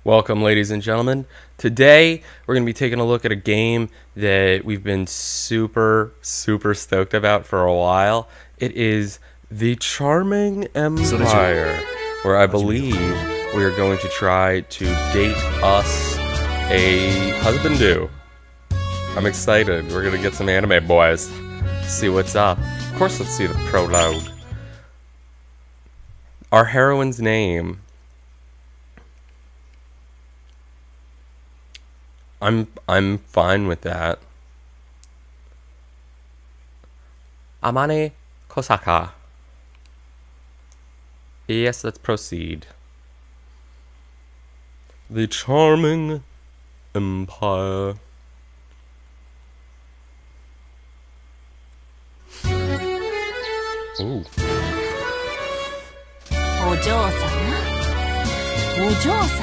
Welcome, ladies and gentlemen. Today, we're going to be taking a look at a game that we've been super stoked about for a while. It is The Charming Empire, where I believe we are going to try to date us a husband-do. I'm excited. We're going to get some anime boys. See what's up. Of course, let's see the prologue. Our heroine's name. I'm fine with that. Amane Kosaka. Yes, let's proceed. The Charming Empire. Ooh.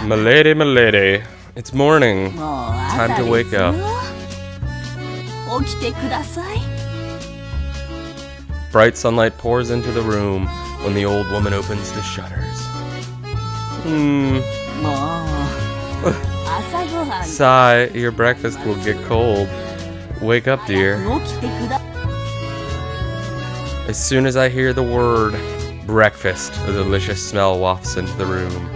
Milady. It's morning. Time to wake up. Bright sunlight pours into the room when the old woman opens the shutters. Sigh, your breakfast will get cold. Wake up, dear. As soon as I hear the word breakfast, a delicious smell wafts into the room.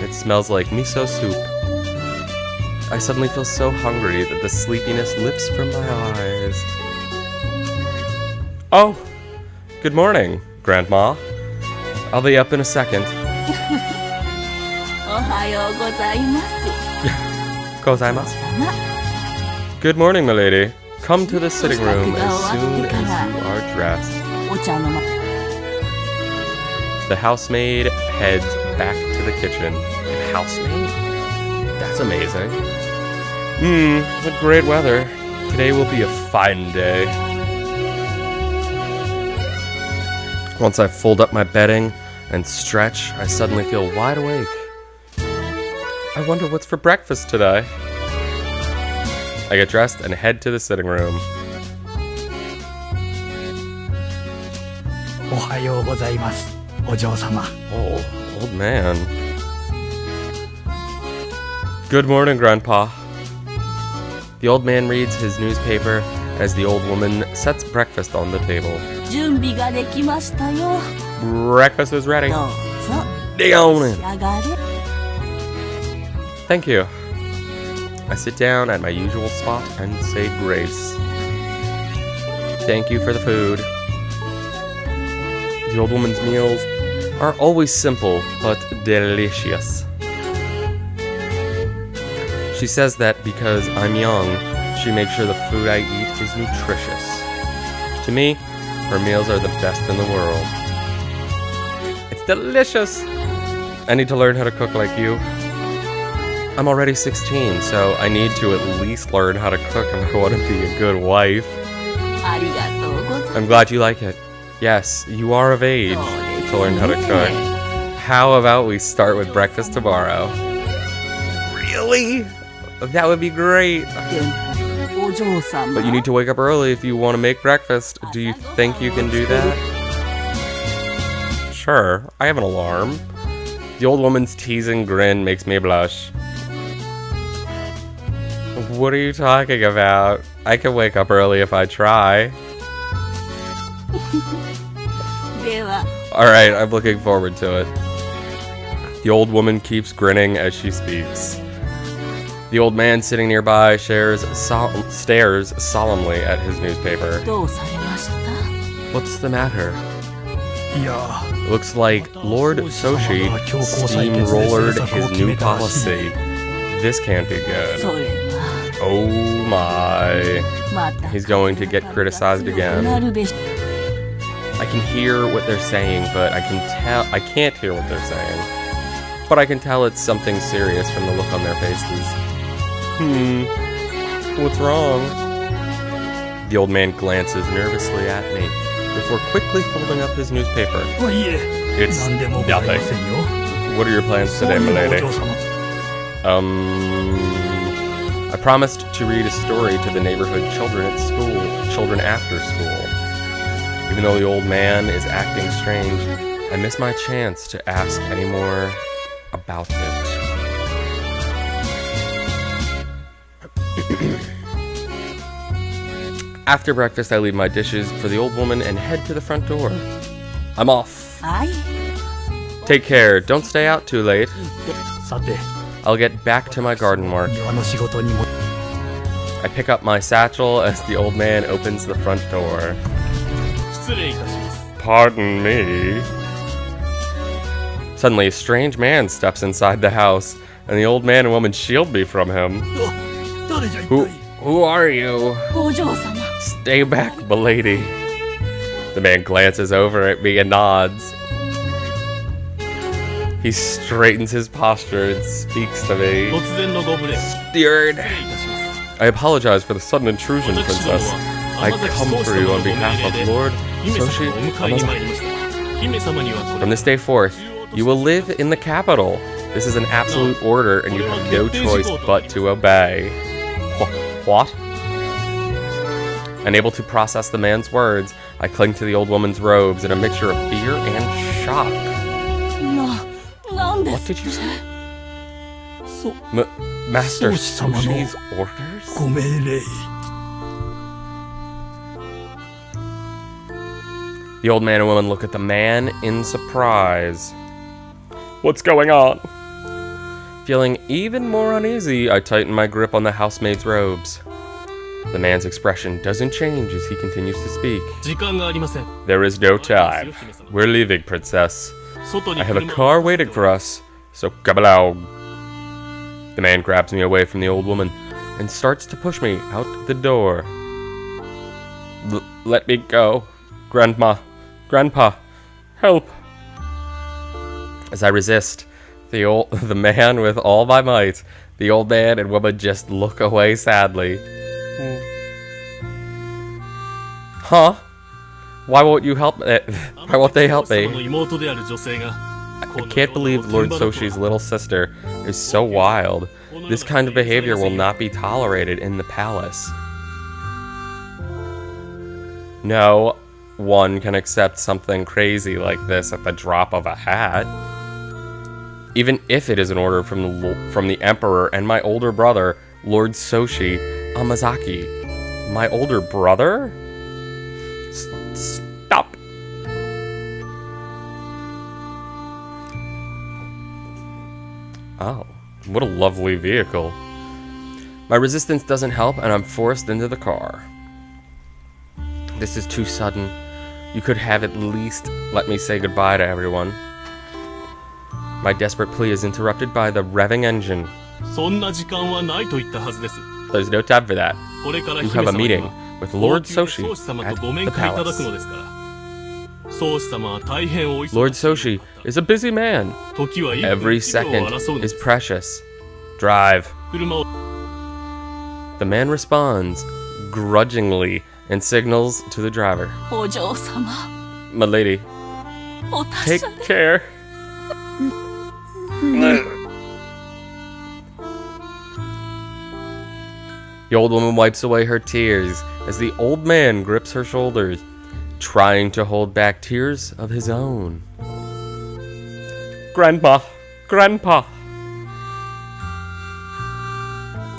It smells like miso soup. I suddenly feel so hungry that the sleepiness lifts from my eyes. Oh, good morning, Grandma. I'll be up in a second. Gozaimasu. Good morning, milady. Come to the sitting room as soon as you are dressed. The housemaid heads back to the kitchen. A housemaid? That's amazing. What great weather. Today will be a fine day. Once I fold up my bedding and stretch, I suddenly feel wide awake. I wonder what's for breakfast today. I get dressed and head to the sitting room. Oh, old man. Good morning, Grandpa. The old man reads his newspaper as the old woman sets breakfast on the table. Breakfast is ready. Thank you. I sit down at my usual spot and say grace. Thank you for the food. The old woman's meals are always simple but delicious. She says that because I'm young, she makes sure the food I eat is nutritious. To me, her meals are the best in the world. It's delicious! I need to learn how to cook like you. I'm already 16, so I need to at least learn how to cook if I want to be a good wife. I'm glad you like it. Yes, you are of age to learn how to cook. How about we start with breakfast tomorrow? Really? That would be great. But you need to wake up early if you want to make breakfast. Do you think you can do that? Sure, I have an alarm. The old woman's teasing grin makes me blush. What are you talking about? I can wake up early if I try. Alright, I'm looking forward to it. The old woman keeps grinning as she speaks. The old man sitting nearby stares solemnly at his newspaper. What's the matter? It looks like Lord Soshi steamrollered his new policy. This can't be good. Oh my. He's going to get criticized again. I can hear what they're saying, but I can't hear what they're saying. But I can tell it's something serious from the look on their faces. What's wrong? The old man glances nervously at me before quickly folding up his newspaper. It's nothing. What are your plans today, milady? I promised to read a story to the neighborhood children at school, children after school. Even though the old man is acting strange, I miss my chance to ask any more about it. After breakfast, I leave my dishes for the old woman and head to the front door. I'm off. Take care. Don't stay out too late. I'll get back to my garden work. I pick up my satchel as the old man opens the front door. Pardon me. Suddenly, a strange man steps inside the house, and the old man and woman shield me from him. Who are you? Stay back, milady. The man glances over at me and nods. He straightens his posture and speaks to me. Steward. I apologize for the sudden intrusion, princess. I come for you on behalf of Lord Soshi Amazaki. From this day forth, you will live in the capital. This is an absolute order, and you have no choice but to obey. What? Unable to process the man's words, I cling to the old woman's robes in a mixture of fear and shock. What did you say? Master Sushi's orders? The old man and woman look at the man in surprise. What's going on? Feeling even more uneasy, I tighten my grip on the housemaid's robes. The man's expression doesn't change as he continues to speak. There is no time. We're leaving, princess. I have a car waiting for us, so come along. The man grabs me away from the old woman and starts to push me out the door. Let me go. Grandma. Grandpa. Help. As I resist, the man with all my might, the old man and woman just look away sadly. Huh? Why won't you help? Why won't they help me? I can't believe Lord Soshi's little sister is so wild. This kind of behavior will not be tolerated in the palace. No one can accept something crazy like this at the drop of a hat. Even if it is an order from the Emperor and my older brother, Lord Soshi Amazaki. My older brother? Stop! Oh, what a lovely vehicle. My resistance doesn't help, and I'm forced into the car. This is too sudden. You could have at least let me say goodbye to everyone. My desperate plea is interrupted by the revving engine. There's no time for that. You have a meeting with Lord Soshi at the palace. Lord Soshi is a busy man. Every second is precious. Drive. The man responds grudgingly and signals to the driver. My lady, take care. The old woman wipes away her tears as the old man grips her shoulders, trying to hold back tears of his own. Grandpa! Grandpa!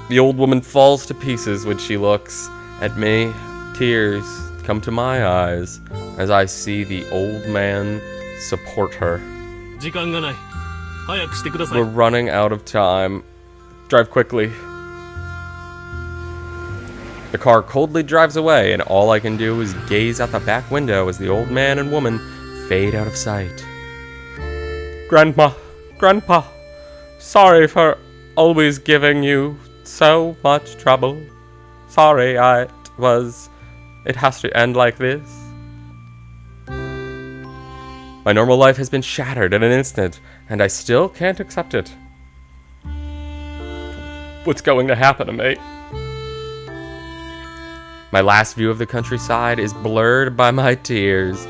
The old woman falls to pieces when she looks at me. Tears come to my eyes as I see the old man support her. We're running out of time. Drive quickly. The car coldly drives away, and all I can do is gaze out the back window as the old man and woman fade out of sight. Grandma, Grandpa, sorry for always giving you so much trouble. Sorry it has to end like this. My normal life has been shattered in an instant, and I still can't accept it. What's going to happen to me? My last view of the countryside is blurred by my tears.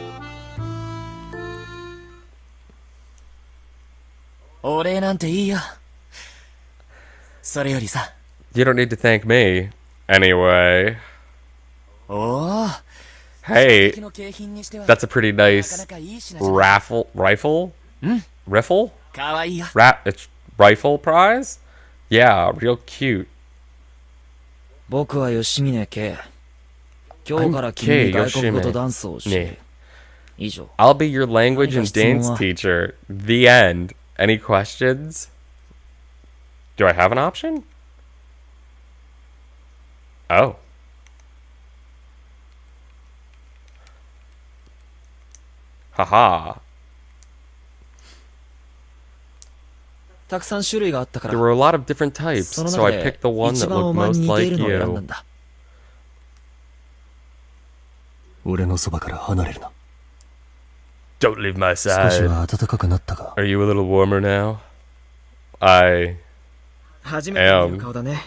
You don't need to thank me. Anyway. Hey, that's a pretty nice rifle? Riffle? It's rifle prize? Yeah, real cute. 僕は吉峰圭。今日から君 Kei に外国語と Yoshime. ダンスを教える。以上。 I'll be your language and dance teacher. The end. Any questions? Do I have an option? Oh. Haha. たくさん種類があったから。 There were a lot of different types, その so I 中 picked the で one 一 that 番お looked 前に most 似てい like るのを選んだ you. んだ。俺のそばから離れるな。 Don't leave my 少し side. は暖かくなったか。 Are you a little warmer now? I 初めて見る顔だね。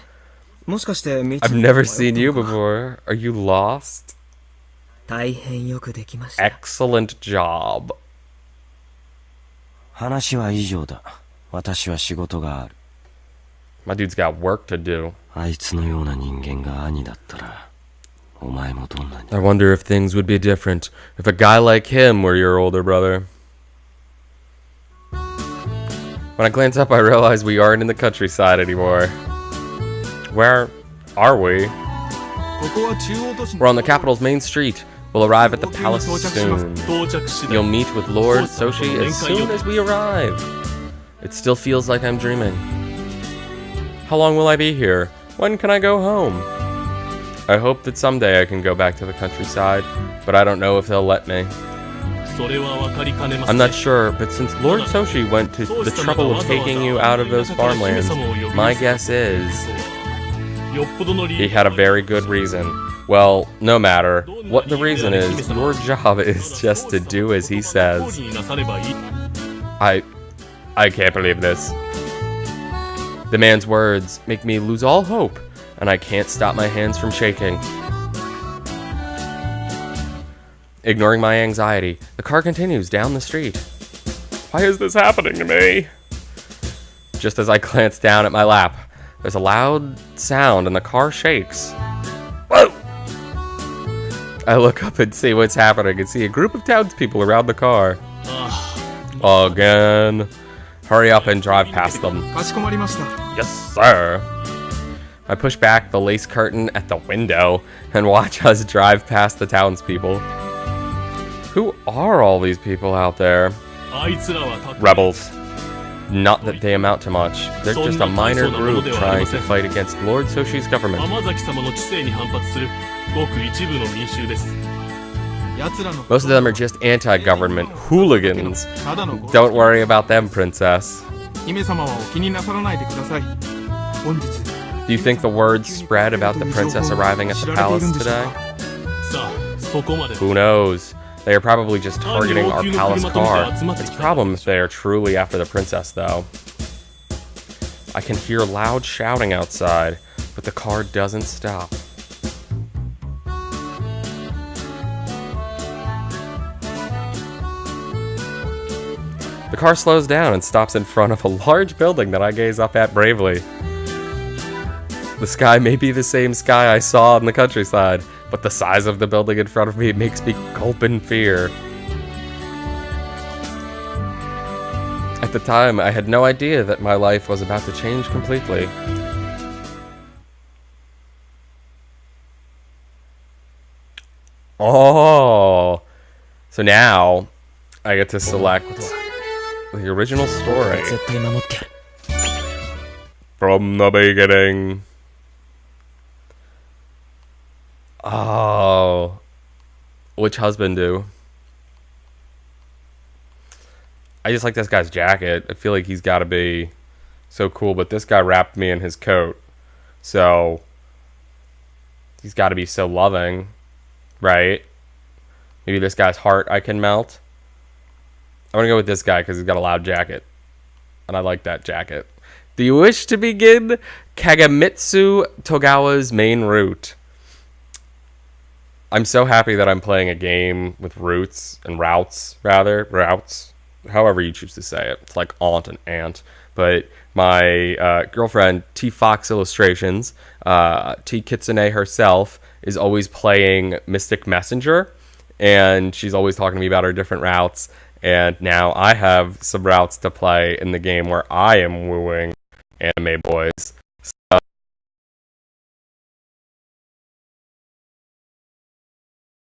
もしかして道に I've never seen you before. Are you lost? 大変よくできました。 Excellent job. 話は以上だ。私は仕事がある。 My dude's got work to do. あいつのような人間が兄だったら、お前もどんなに。 I wonder if things would be different if a guy like him were your older brother. When I glance up, I realize we aren't in the countryside anymore. Where are we? We're on the capital's main street. We'll arrive at the palace soon. You'll meet with Lord Soshi as soon as we arrive. It still feels like I'm dreaming. How long will I be here? When can I go home? I hope that someday I can go back to the countryside, but I don't know if they'll let me. I'm not sure, but since Lord Soshi went to the trouble of taking you out of those farmlands, my guess is he had a very good reason. Well, no matter what the reason is, your job is just to do as he says. I can't believe this. The man's words make me lose all hope, and I can't stop my hands from shaking. Ignoring my anxiety, the car continues down the street. Why is this happening to me? Just as I glance down at my lap, there's a loud sound and the car shakes. Whoa! I look up and see what's happening and see a group of townspeople around the car. Again. Hurry up and drive past them. Yes, sir. I push back the lace curtain at the window and watch us drive past the townspeople. Who are all these people out there? Rebels. Not that they amount to much. They're just a minor group trying to fight against Lord Soshi's government. Most of them are just anti-government hooligans. Don't worry about them, princess. Do you think the word spread about the princess arriving at the palace today? Who knows? They are probably just targeting our palace car. It's a problem if they are truly after the princess, though. I can hear loud shouting outside, but the car doesn't stop. The car slows down and stops in front of a large building that I gaze up at bravely. The sky may be the same sky I saw in the countryside, but the size of the building in front of me makes me gulp in fear. At the time, I had no idea that my life was about to change completely. Oh, so now I get to select the original story from the beginning. Oh, which husband do? I just like this guy's jacket. I feel like he's got to be so cool, but this guy wrapped me in his coat, so he's got to be so loving, right? Maybe this guy's heart I can melt. I'm gonna go with this guy because he's got a loud jacket, and I like that jacket. Do you wish to begin Kagamitsu Togawa's main route? I'm so happy that I'm playing a game with routes, however you choose to say it. It's like aunt and aunt. But my girlfriend, T Fox Illustrations, T Kitsune herself, is always playing Mystic Messenger, and she's always talking to me about her different routes. and now I have some routes to play in the game where I am wooing anime boys. So